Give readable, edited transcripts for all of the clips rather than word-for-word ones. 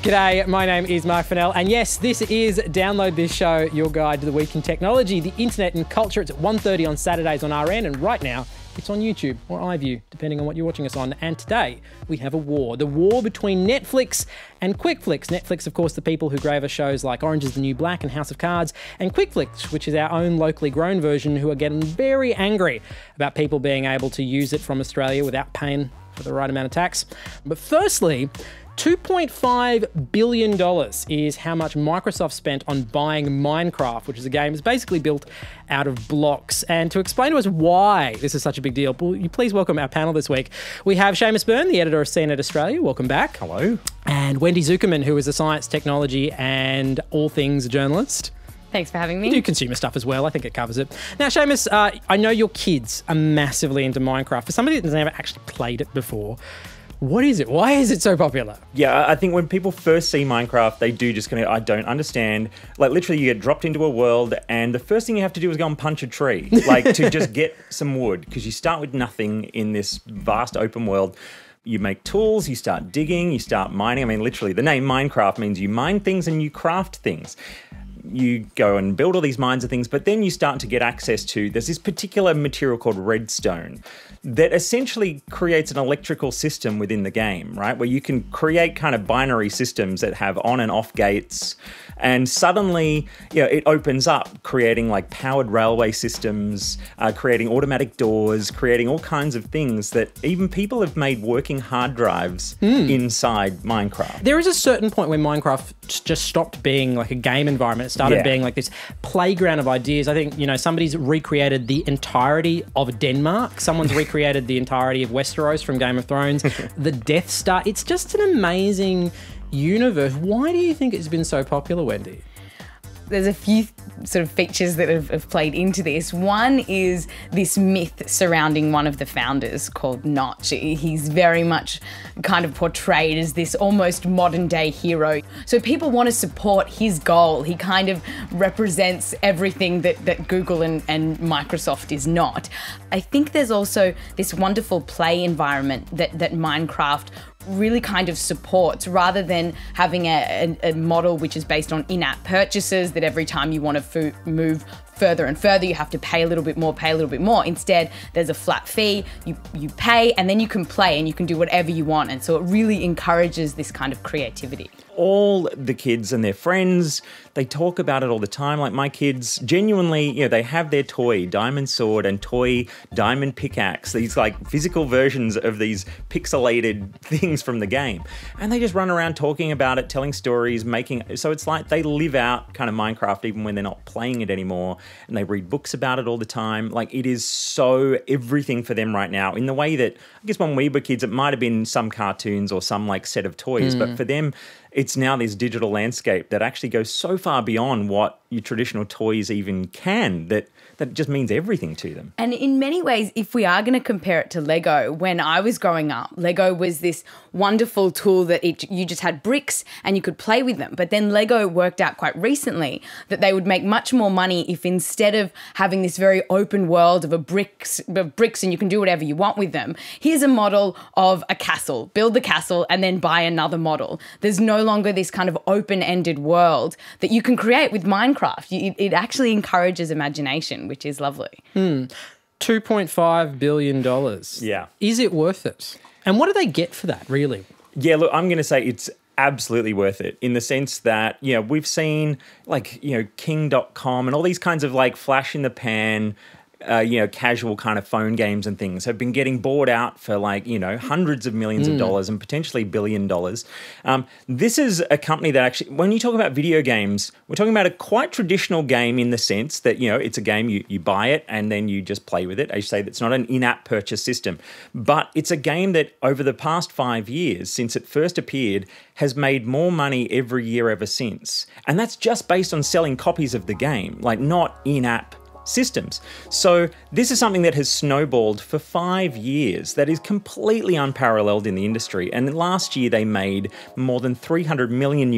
G'day, my name is Marc Fennell, and yes, this is Download This Show, your guide to the week in technology, the internet and culture. It's at 1:30 on Saturdays on RN, and right now it's on YouTube or iView, depending on what you're watching us on. And today we have a war, the war between Netflix and Quickflix. Netflix, of course, the people who gave us shows like Orange is the New Black and House of Cards, and Quickflix, which is our own locally grown version, who are getting very angry about people being able to use it from Australia without paying for the right amount of tax. But firstly, $2.5 billion is how much Microsoft spent on buying Minecraft, which is a game that's basically built out of blocks. And to explain to us why this is such a big deal, will you please welcome our panel this week. We have Seamus Byrne, the editor of CNET Australia. Welcome back. Hello. And Wendy Zukerman, who is a science, technology and all things journalist. Thanks for having me. You do consumer stuff as well. I think it covers it. Now, Seamus, I know your kids are massively into Minecraft. For somebody that's never actually played it before, what is it? Why is it so popular? Yeah, I think when people first see Minecraft, they do just kind of, I don't understand. Like, literally, you get dropped into a world, and the first thing you have to do is go and punch a tree, like, to just get some wood, because you start with nothing in this vast open world. You make tools, you start digging, you start mining. I mean, literally, the name Minecraft means you mine things and you craft things. You go and build all these mines of things, but then you start to get access to, there's this particular material called redstone that essentially creates an electrical system within the game, right? Where you can create kind of binary systems that have on and off gates. And suddenly, you know, it opens up, creating like powered railway systems, creating automatic doors, creating all kinds of things that even people have made working hard drives inside Minecraft. There is a certain point where Minecraft just stopped being like a game environment. It started being like this playground of ideas. I think, you know, somebody's recreated the entirety of Denmark. Someone's recreated the entirety of Westeros from Game of Thrones. The Death Star. It's just an amazing universe. Why do you think it's been so popular, Wendy? There's a few sort of features that have played into this. One is this myth surrounding one of the founders called Notch. He's very much kind of portrayed as this almost modern day hero. So people want to support his goal. He kind of represents everything that Google and Microsoft is not. I think there's also this wonderful play environment that Minecraft really kind of supports, rather than having a model which is based on in-app purchases, that every time you want to move further and further, you have to pay a little bit more, pay a little bit more. Instead, there's a flat fee, you pay, and then you can play and you can do whatever you want. And so it really encourages this kind of creativity. All the kids and their friends, they talk about it all the time. Like, my kids genuinely, you know, they have their toy diamond sword and toy diamond pickaxe, these like physical versions of these pixelated things from the game. And they just run around talking about it, telling stories, so it's like they live out kind of Minecraft even when they're not playing it anymore. And they read books about it all the time. Like, it is so everything for them right now, in the way that, I guess when we were kids, it might have been some cartoons or some like set of toys, but for them, it's now this digital landscape that actually goes so far beyond what your traditional toys even can, that it just means everything to them. And in many ways, if we are going to compare it to Lego, when I was growing up, Lego was this wonderful tool that you just had bricks and you could play with them. But then Lego worked out quite recently that they would make much more money if, instead of having this very open world of bricks and you can do whatever you want with them, here's a model of a castle, build the castle and then buy another model. There's no longer this kind of open-ended world that you can create with Minecraft. It actually encourages imagination, which is lovely. $2.5 billion. Yeah. Is it worth it? And what do they get for that, really? Yeah, look, I'm going to say it's absolutely worth it, in the sense that, you know, we've seen like, you know, King.com and all these kinds of like flash in the pan, you know, casual kind of phone games and things have been getting bought out for like, you know, hundreds of millions of dollars and potentially $1 billion. This is a company that actually, when you talk about video games, we're talking about a quite traditional game, in the sense that, you know, it's a game, you buy it and then you just play with it. As you say, it's not an in-app purchase system, but it's a game that over the past 5 years, since it first appeared, has made more money every year ever since. And that's just based on selling copies of the game, like not in-app systems. So this is something that has snowballed for 5 years that is completely unparalleled in the industry. And last year they made more than $300 million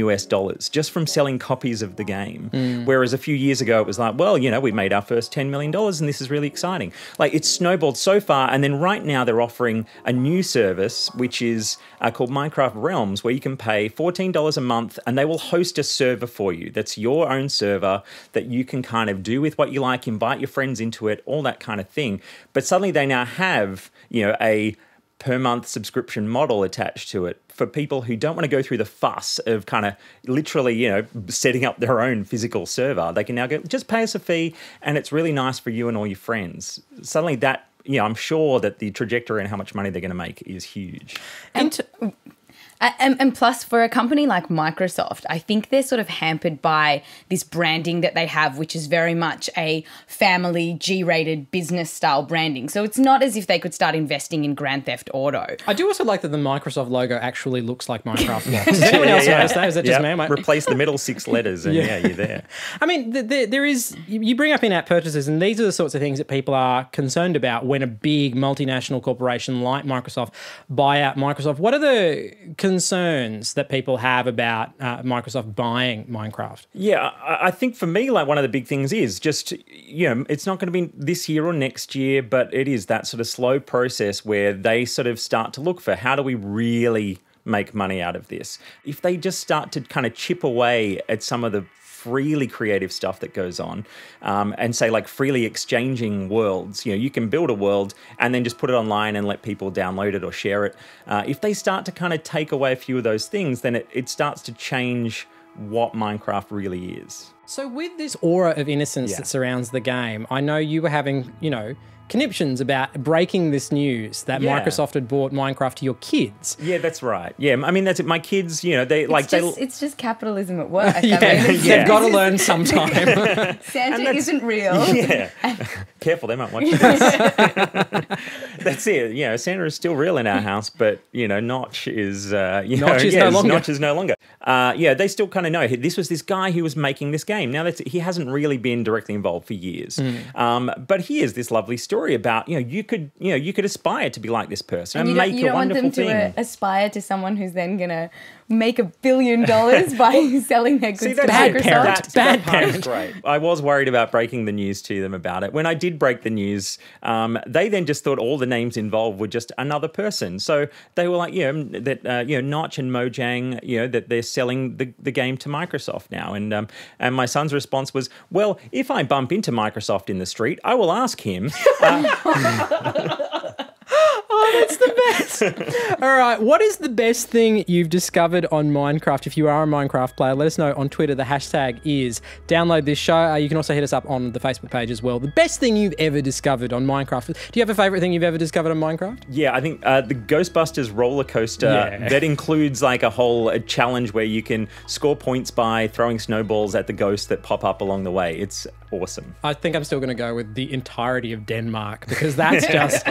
just from selling copies of the game. Whereas a few years ago it was like, well, you know, we made our first $10 million and this is really exciting. Like, it's snowballed so far. And then right now they're offering a new service, which is called Minecraft Realms, where you can pay $14 a month and they will host a server for you. That's your own server that you can kind of do with what you like, invite your friends into it, all that kind of thing. But suddenly they now have, you know, a per month subscription model attached to it for people who don't want to go through the fuss of kind of literally, you know, setting up their own physical server. They can now go, just pay us a fee and it's really nice for you and all your friends. Suddenly that, you know, I'm sure that the trajectory and how much money they're going to make is huge. And plus, for a company like Microsoft, I think they're sort of hampered by this branding that they have, which is very much a family G-rated business style branding. So it's not as if they could start investing in Grand Theft Auto. I do also like that the Microsoft logo actually looks like Minecraft blocks. Does anyone else notice that? Is that just me? Replace the middle 6 letters and you're there. I mean, there is, you bring up in-app purchases, and these are the sorts of things that people are concerned about when a big multinational corporation like Microsoft buy out Microsoft. What are the concerns that people have about Microsoft buying Minecraft? Yeah, I think for me, like, one of the big things is just, you know, it's not going to be this year or next year, but it is that sort of slow process where they sort of start to look for, how do we really make money out of this? If they just start to kind of chip away at some of the freely creative stuff that goes on, and say, like, freely exchanging worlds. You know, you can build a world and then just put it online and let people download it or share it. If they start to kind of take away a few of those things, then it starts to change what Minecraft really is. So with this aura of innocence that surrounds the game, I know you were having, you know, conniptions about breaking this news that Microsoft had bought Minecraft to your kids. Yeah, that's right. Yeah, I mean, that's it. My kids, you know, It's just capitalism at work. They've got to learn sometime. Santa isn't real. Yeah. Careful, they might watch this. That's it. You know, Santa is still real in our house, but, you know, Notch is, Notch is no longer. Yeah, they still kind of know. This was this guy who was making this game. Now, he hasn't really been directly involved for years. But here's this lovely story about, you could aspire to be like this person and make a wonderful thing. You don't want them to aspire to someone who's then going to make $1 billion by selling their goods to Microsoft. Bad parent. Great. I was worried about breaking the news to them about it. When I did break the news, they then just thought all the names involved were just another person. So they were like, Notch and Mojang, that they're selling the game to Microsoft now. And my son's response was, well, if I bump into Microsoft in the street, I will ask him. Oh, that's the best. All right. What is the best thing you've discovered on Minecraft? If you are a Minecraft player, let us know on Twitter. The hashtag is download this show. You can also hit us up on the Facebook page as well. The best thing you've ever discovered on Minecraft. Do you have a favourite thing you've ever discovered on Minecraft? Yeah, I think the Ghostbusters roller coaster, that includes like a whole challenge where you can score points by throwing snowballs at the ghosts that pop up along the way. It's awesome. I think I'm still going to go with the entirety of Denmark because that's just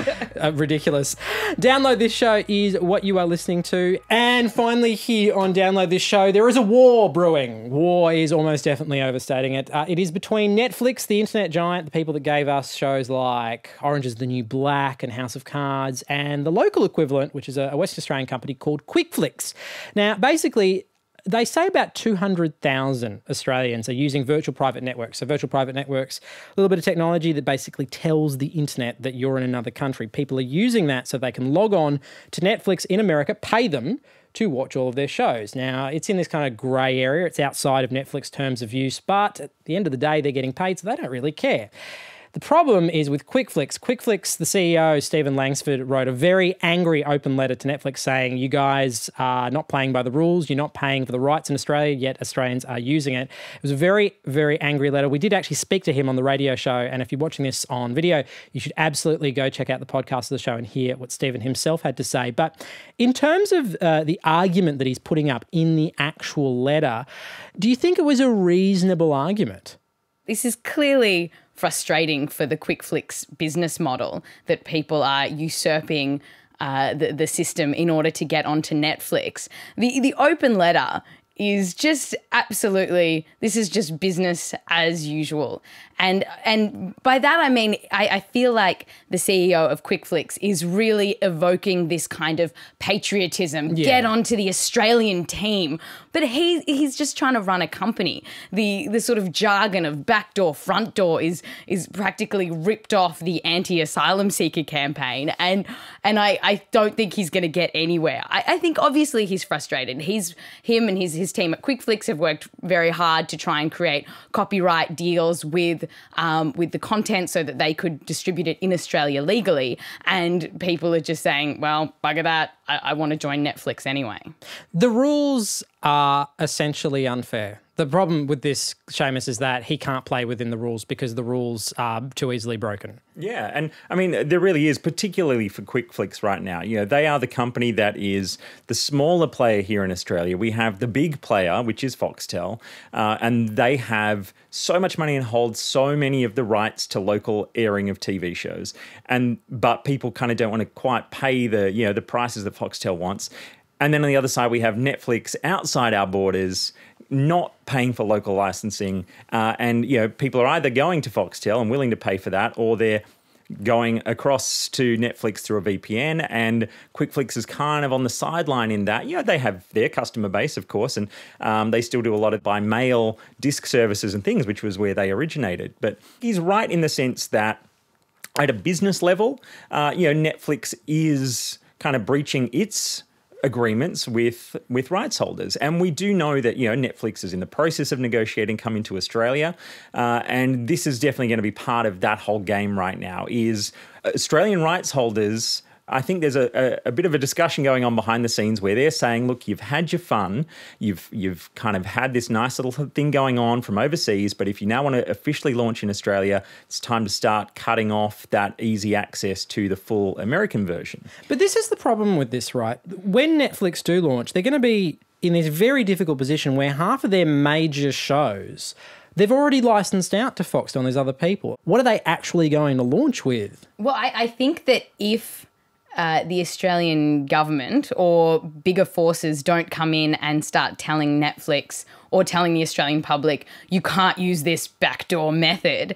ridiculous. Download This Show is what you are listening to. And finally here on Download This Show, there is a war brewing. War is almost definitely overstating it. It is between Netflix, the internet giant, the people that gave us shows like Orange is the New Black and House of Cards, and the local equivalent, which is a West Australian company called Quickflix. Now, basically, they say about 200,000 Australians are using virtual private networks. So virtual private networks, a little bit of technology that basically tells the internet that you're in another country. People are using that so they can log on to Netflix in America, pay them to watch all of their shows. Now, it's in this kind of grey area. It's outside of Netflix terms of use, but at the end of the day, they're getting paid, so they don't really care. The problem is with Quickflix. Quickflix, the CEO, Stephen Langsford, wrote a very angry open letter to Netflix saying, you guys are not playing by the rules, you're not paying for the rights in Australia, yet Australians are using it. It was a very, very angry letter. We did actually speak to him on the radio show, and if you're watching this on video, you should absolutely go check out the podcast of the show and hear what Stephen himself had to say. But in terms of the argument that he's putting up in the actual letter, do you think it was a reasonable argument? This is clearly frustrating for the Quickflix business model that people are usurping the system in order to get onto Netflix. The open letter is just absolutely, this is just business as usual. And by that I mean, I feel like the CEO of Quickflix is really evoking this kind of patriotism, get onto the Australian team. But he's just trying to run a company. The sort of jargon of backdoor, front door is practically ripped off the anti-asylum seeker campaign. And I don't think he's going to get anywhere. I think obviously he's frustrated. Him and his team at Quickflix have worked very hard to try and create copyright deals with the content so that they could distribute it in Australia legally. And people are just saying, well, bugger that. I want to join Netflix anyway. The rules are essentially unfair. The problem with this, Seamus, is that he can't play within the rules because the rules are too easily broken. Yeah, and I mean, there really is, particularly for Quickflix right now. You know, they are the company that is the smaller player here in Australia. We have the big player, which is Foxtel, and they have so much money and hold so many of the rights to local airing of TV shows. But people kind of don't want to quite pay the prices that Foxtel wants. And then on the other side, we have Netflix outside our borders, not paying for local licensing. And, people are either going to Foxtel and willing to pay for that, or they're going across to Netflix through a VPN. And Quickflix is kind of on the sideline in that. They have their customer base, of course, and they still do a lot of by mail disc services and things, which was where they originated. But he's right in the sense that at a business level, Netflix is kind of breaching its agreements with rights holders. And we do know that, Netflix is in the process of negotiating coming to Australia. And this is definitely going to be part of that whole game right now is Australian rights holders. I think there's a bit of a discussion going on behind the scenes where they're saying, look, you've had your fun, you've kind of had this nice little thing going on from overseas, but if you now want to officially launch in Australia, it's time to start cutting off that easy access to the full American version. But this is the problem with this, right? When Netflix do launch, they're going to be in this very difficult position where half of their major shows they've already licensed out to Foxtel and these other people. What are they actually going to launch with? Well, I think that if the Australian government or bigger forces don't come in and start telling Netflix or telling the Australian public, you can't use this backdoor method,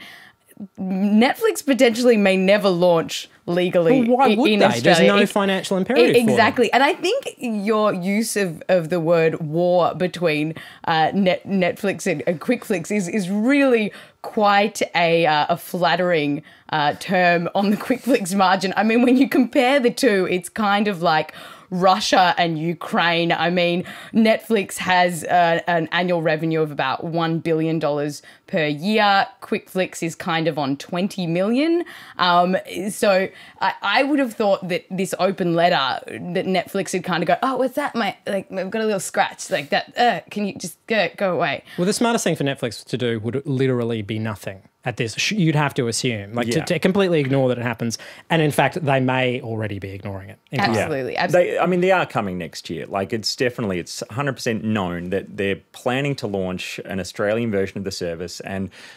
Netflix potentially may never launch legally in Australia. There's no financial imperative exactly. And I think your use of the word war between Netflix and Quickflix is really quite a flattering term on the Quickflix margin. I mean, when you compare the two, it's kind of like Russia and Ukraine. I mean, Netflix has an annual revenue of about $1 billion per year. Quickflix is kind of on 20 million. So I would have thought that this open letter that Netflix would kind of go, oh, what's that, mate? Like, I've got a little scratch like that. Can you just go away? Well, the smartest thing for Netflix to do would literally be nothing at this. You'd have to assume, to completely ignore that it happens. And in fact, they may already be ignoring it. Absolutely. They are coming next year. Like, it's 100% known that they're planning to launch an Australian version of the service.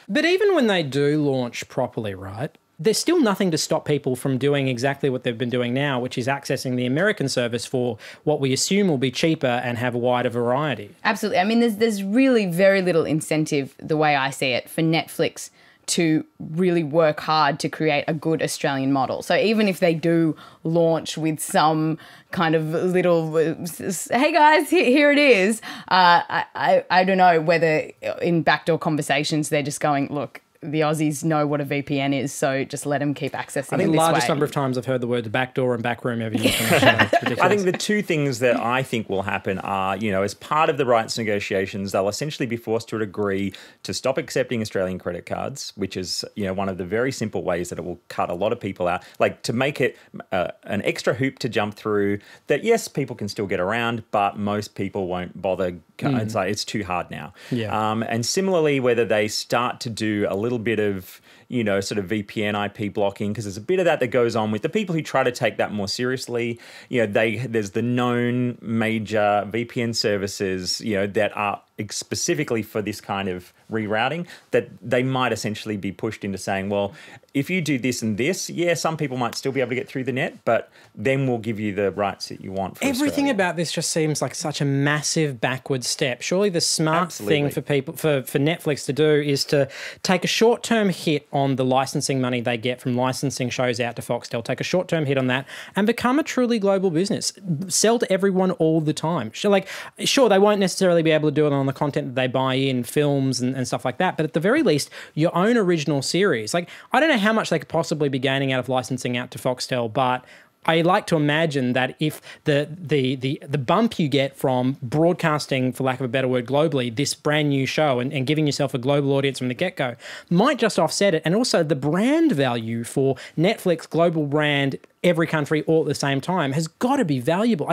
But even when they do launch properly, right, there's still nothing to stop people from doing exactly what they've been doing now, which is accessing the American service for what we assume will be cheaper and have a wider variety. Absolutely. I mean, there's really very little incentive, the way I see it, for Netflix to really work hard to create a good Australian model. So even if they do launch with some kind of little, hey guys, here it is, I don't know whether in backdoor conversations they're just going, look, the Aussies know what a VPN is, so just let them keep accessing it this way. I think the largest number of times I've heard the words backdoor and backroom ever used on the show. It's ridiculous. I think the two things that I think will happen are, as part of the rights negotiations, they'll essentially be forced to agree to stop accepting Australian credit cards, which is, one of the very simple ways that it will cut a lot of people out. Like, to make it an extra hoop to jump through that, yes, people can still get around, but most people won't bother. It's like, it's too hard now. Yeah. And similarly, whether they start to do a little bit of, sort of VPN IP blocking, because there's a bit of that goes on with the people who try to take that more seriously. There's the known major VPN services, that are specifically for this kind of rerouting, that they might essentially be pushed into saying, well, if you do this and this, yeah, some people might still be able to get through the net, but then we'll give you the rights that you want for Everything Australia. about this just seems like such a massive backward step. Surely the smart thing for people, for Netflix to do is to take a short-term hit on the licensing money they get from licensing shows out to Foxtel, take a short-term hit on that and become a truly global business. Sell to everyone all the time. Sure, they won't necessarily be able to do it on the content that they buy in, films and stuff like that, but at the very least, your own original series. Like, I don't know how much they could possibly be gaining out of licensing out to Foxtel, but I like to imagine that if the bump you get from broadcasting, for lack of a better word, globally, this brand new show and giving yourself a global audience from the get-go might just offset it. And also the brand value for Netflix, global brand, every country all at the same time has got to be valuable.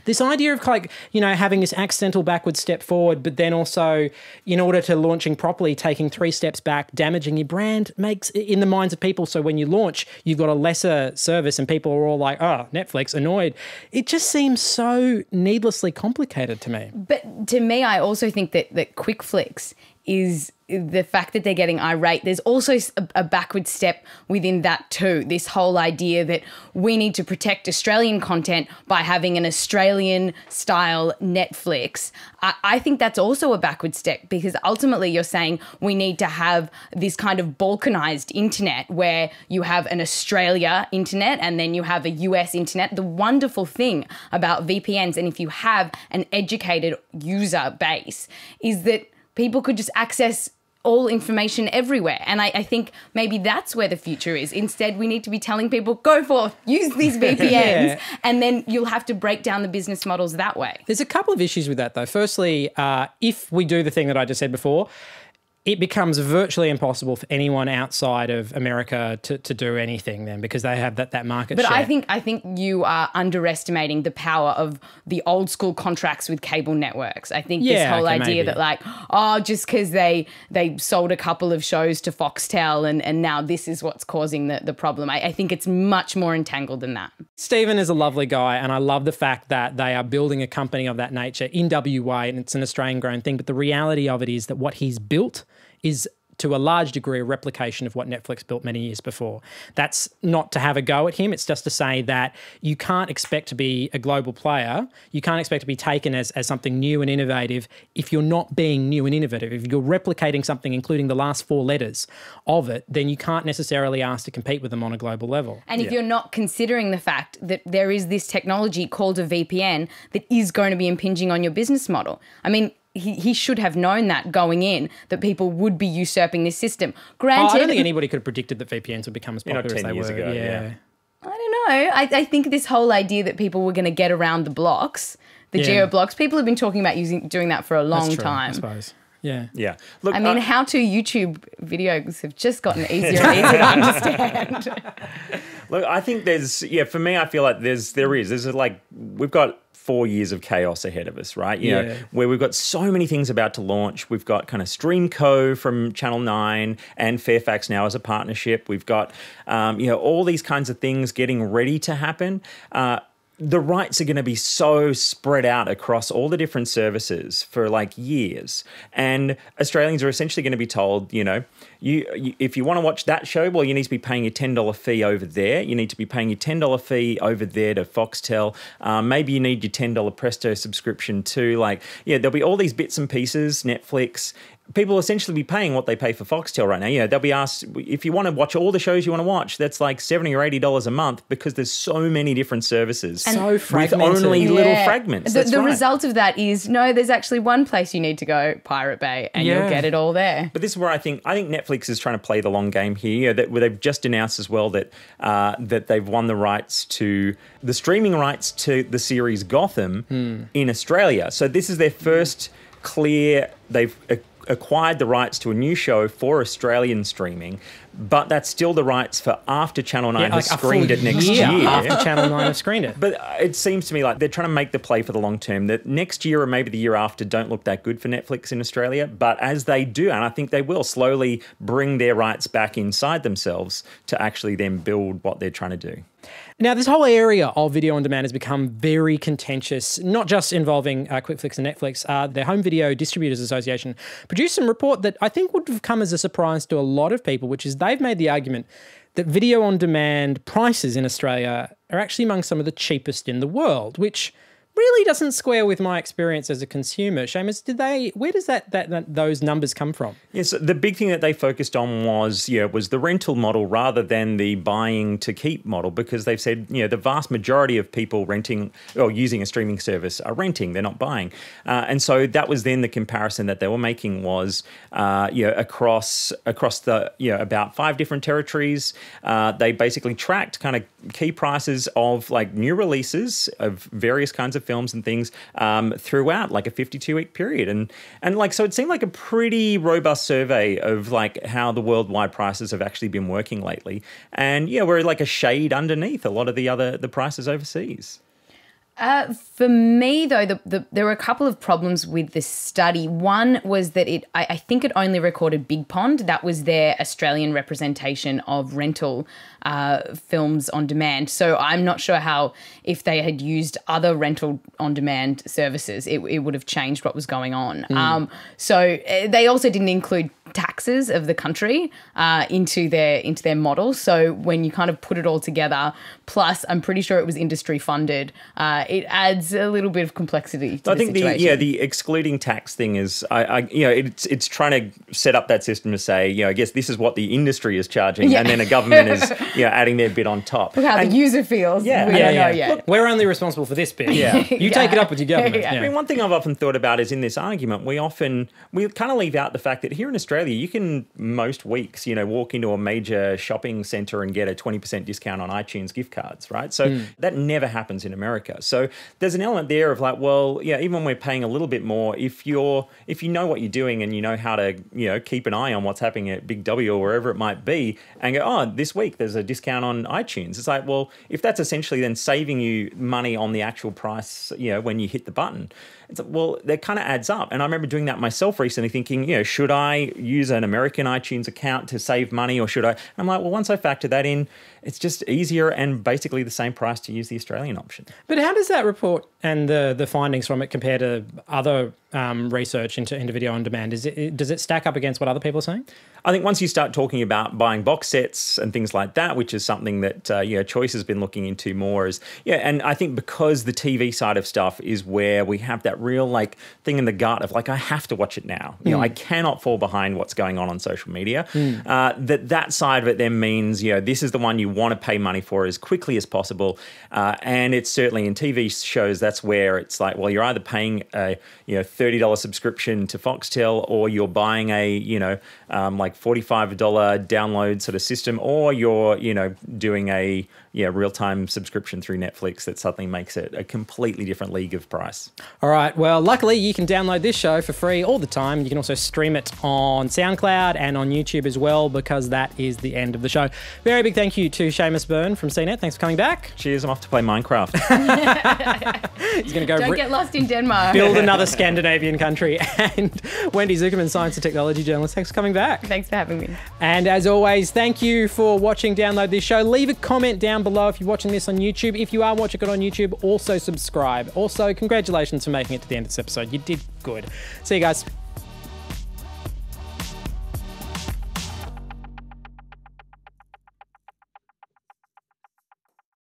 This idea of having this accidental backward step forward, but then also in order to launching properly, taking 3 steps back, damaging your brand makes in the minds of people. So when you launch, you've got a lesser service and people are all like, oh, Netflix, annoyed. It just seems so needlessly complicated to me. But to me, I also think that Quickflix is the fact that they're getting irate. There's also a backward step within that too. This whole idea that we need to protect Australian content by having an Australian-style Netflix. I think that's also a backward step because ultimately you're saying we need to have this kind of balkanized internet where you have an Australia internet and then you have a US internet. The wonderful thing about VPNs, and if you have an educated user base, is that people could just access all information everywhere. And I think maybe that's where the future is. Instead, we need to be telling people, go forth, use these VPNs, and then you'll have to break down the business models that way. There's a couple of issues with that, though. Firstly, if we do the thing that I just said before, it becomes virtually impossible for anyone outside of America to do anything then because they have that market share. But I think you are underestimating the power of the old school contracts with cable networks. I think this whole idea that just because they sold a couple of shows to Foxtel and now this is what's causing the problem. I think it's much more entangled than that. Stephen is a lovely guy and I love the fact that they are building a company of that nature in WA and it's an Australian grown thing. But the reality of it is that what he's built is to a large degree a replication of what Netflix built many years before. That's not to have a go at him. It's just to say that you can't expect to be a global player. You can't expect to be taken as something new and innovative if you're not being new and innovative. If you're replicating something, including the last 4 letters of it, then you can't necessarily ask to compete with them on a global level. And if you're not considering the fact that there is this technology called a VPN that is going to be impinging on your business model. I mean, he should have known that going in, that people would be usurping this system. Granted, I don't think anybody could have predicted that VPNs would become as popular as they years were. ago, yeah. I don't know. I think this whole idea that people were going to get around the blocks, the geo blocks, people have been talking about doing that for a long time. I suppose. Yeah. Yeah. Look, I mean, how-to YouTube videos have just gotten easier and easier to understand. Look, I think for me, I feel like there's we've got 4 years of chaos ahead of us, right? You know, where we've got so many things about to launch. We've got kind of Streamco from Channel 9 and Fairfax now as a partnership. We've got, all these kinds of things getting ready to happen. The rights are going to be so spread out across all the different services for years. And Australians are essentially going to be told, if you want to watch that show, well, you need to be paying your $10 fee over there. You need to be paying your $10 fee over there to Foxtel. Maybe you need your $10 Presto subscription too. There'll be all these bits and pieces, Netflix. People will essentially be paying what they pay for Foxtel right now. They'll be asked, if you want to watch all the shows you want to watch, that's like $70 or $80 a month because there's so many different services. And so fragmented. With only little fragments. The result of that is, no, there's actually one place you need to go, Pirate Bay, and you'll get it all there. But this is where I think Netflix is trying to play the long game here. Where they've just announced as well that they've won the streaming rights to the series Gotham in Australia. So this is their first they've acquired the rights to a new show for Australian streaming. but that's still the rights for after Channel 9 has like screened it next year. After Channel 9 have screened it. But it seems to me like they're trying to make the play for the long term, that next year or maybe the year after don't look that good for Netflix in Australia. But as they do, and I think they will slowly bring their rights back inside themselves to actually then build what they're trying to do. Now, this whole area of video on demand has become very contentious, not just involving Quickflix and Netflix. The Home Video Distributors Association produced some report that I think would have come as a surprise to a lot of people, which is they've made the argument that video on demand prices in Australia are actually among some of the cheapest in the world, which really doesn't square with my experience as a consumer. Seamus, where does those numbers come from? Yes, the big thing that they focused on was the rental model rather than the buying to keep model, because they've said, the vast majority of people renting or using a streaming service are renting, they're not buying. And so that was then the comparison that they were making was, across the, about 5 different territories. They basically tracked kind of key prices of like new releases of various kinds of films and things throughout like a 52-week period. And like, so it seemed like a pretty robust survey of like how the worldwide prices have actually been working lately. And we're like a shade underneath a lot of the prices overseas. For me, though, there were a couple of problems with this study. One was that I think it only recorded Big Pond. That was their Australian representation of rental films on demand. So I'm not sure how, if they had used other rental on demand services, it would have changed what was going on. So they also didn't include taxes of the country into their model. So when you kind of put it all together, plus I'm pretty sure it was industry funded, it adds a little bit of complexity to the situation. The excluding tax thing is, it's trying to set up that system to say, I guess this is what the industry is charging, and then a government is, adding their bit on top. Look how the user feels. We don't know yet. Look, we're only responsible for this bit. You take it up with your government. I mean, one thing I've often thought about is in this argument, we kind of leave out the fact that here in Australia, you can most weeks, walk into a major shopping centre and get a 20% discount on iTunes gift cards, right? So that never happens in America. So there's an element there of like, well, even when we're paying a little bit more, if you know what you're doing and you know how to, keep an eye on what's happening at Big W or wherever it might be, and go, this week there's a discount on iTunes. It's like, well, if that's essentially then saving you money on the actual price, when you hit the button, it's like, well, that kind of adds up. And I remember doing that myself recently, thinking, should I use an American iTunes account to save money, or should I? And I'm like, well, once I factor that in, it's just easier and basically the same price to use the Australian option. But how does that report and the findings from it compare to other research into video on demand? Does it stack up against what other people are saying? I think once you start talking about buying box sets and things like that, which is something that Choice has been looking into more, and I think because the TV side of stuff is where we have that real like thing in the gut of like, I have to watch it now. I cannot fall behind what's going on social media. That side of it then means this is the one you want to pay money for as quickly as possible, and it's certainly in TV shows that's where it's like, well, you're either paying a $30 subscription to Foxtel, or you're buying a like $45 download sort of system, or you're doing a real-time subscription through Netflix that suddenly makes it a completely different league of price. All right, well, luckily you can download this show for free all the time. You can also stream it on SoundCloud and on YouTube as well, because that is the end of the show. Very big thank you to Seamus Byrne from CNET. Thanks for coming back. Cheers, I'm off to play Minecraft. He's going to go Don't get lost in Denmark. Build another Scandinavian country. And Wendy Zukerman, science and technology journalist, thanks for coming back. Thanks for having me. And as always, thank you for watching Download This Show. Leave a comment down below if you're watching this on YouTube. If you are watching it on YouTube, also subscribe. Also, congratulations for making it to the end of this episode. You did good. See you guys.